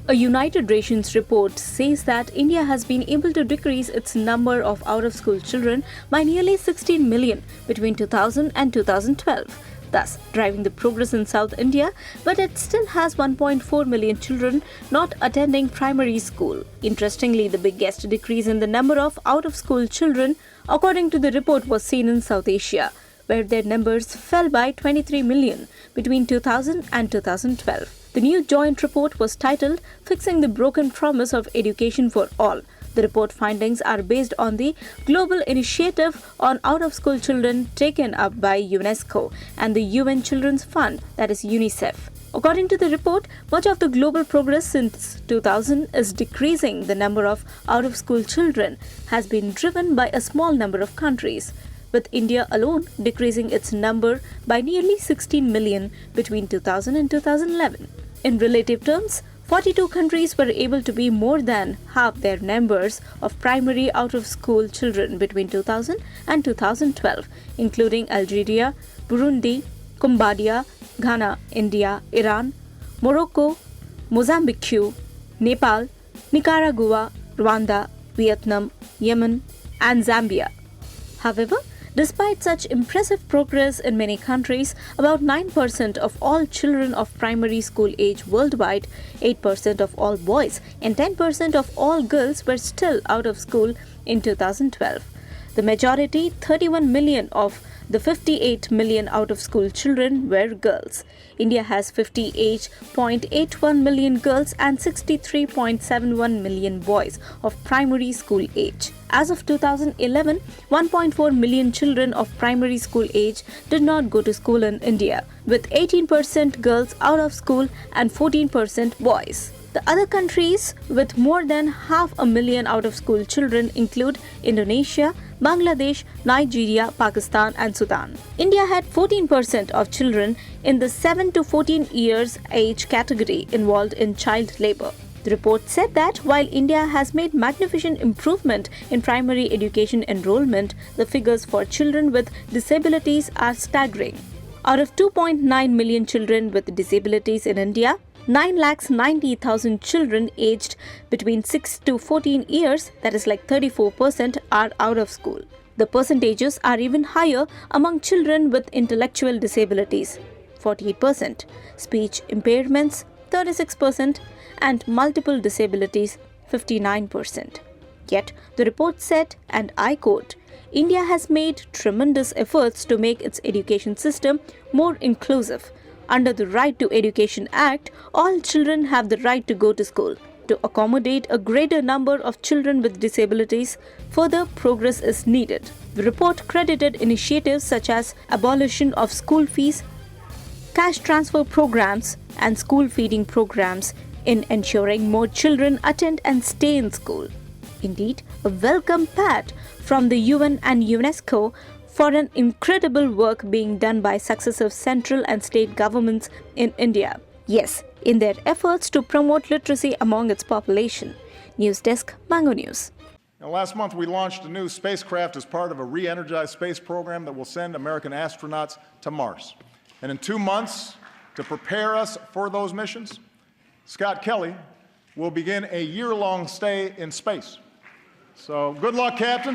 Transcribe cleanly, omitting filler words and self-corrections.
A United Nations report says that India has been able to decrease its number of out-of-school children by nearly 16 million between 2000 and 2012, thus driving the progress in South India, but it still has 1.4 million children not attending primary school. Interestingly, the biggest decrease in the number of out-of-school children, according to the report, was seen in South Asia, where their numbers fell by 23 million between 2000 and 2012. The new joint report was titled Fixing the Broken Promise of Education for All. The report findings are based on the global initiative on out-of-school children taken up by UNESCO and the UN Children's Fund, that is UNICEF. According to the report, much of the global progress since 2000 is decreasing the number of out-of-school children has been driven by a small number of countries, with India alone decreasing its number by nearly 16 million between 2000 and 2011. In relative terms, 42 countries were able to be more than half their numbers of primary out-of-school children between 2000 and 2012, including Algeria, Burundi, Cambodia, Ghana, India, Iran, Morocco, Mozambique, Nepal, Nicaragua, Rwanda, Vietnam, Yemen, and Zambia. However, despite such impressive progress in many countries, about 9% of all children of primary school age worldwide, 8% of all boys, and 10% of all girls were still out of school in 2012. The majority, 31 million of the 58 million out-of-school children, were girls. India has 58.81 million girls and 63.71 million boys of primary school age. As of 2011, 1.4 million children of primary school age did not go to school in India, with 18% girls out of school and 14% boys. The other countries with more than 500,000 out-of-school children include Indonesia, Bangladesh, Nigeria, Pakistan, and Sudan. India had 14% of children in the 7 to 14 years age category involved in child labor. The report said that while India has made magnificent improvement in primary education enrollment, the figures for children with disabilities are staggering. Out of 2.9 million children with disabilities in India, 9,90,000 children aged between 6 to 14 years, that is like 34%, are out of school. The percentages are even higher among children with intellectual disabilities, 48%, speech impairments, 36%, and multiple disabilities, 59%. Yet, the report said, and I quote, India has made tremendous efforts to make its education system more inclusive. Under the Right to Education Act, all children have the right to go to school. To accommodate a greater number of children with disabilities, further progress is needed. The report credited initiatives such as abolition of school fees, cash transfer programs, and school feeding programs in ensuring more children attend and stay in school. Indeed, a welcome pat from the UN and UNESCO for an incredible work being done by successive central and state governments in India. Yes, in their efforts to promote literacy among its population. News Desk, Mango News. Now, last month, we launched a new spacecraft as part of a re-energized space program that will send American astronauts to Mars. And in 2 months, to prepare us for those missions, Scott Kelly will begin a year-long stay in space. So good luck, Captain.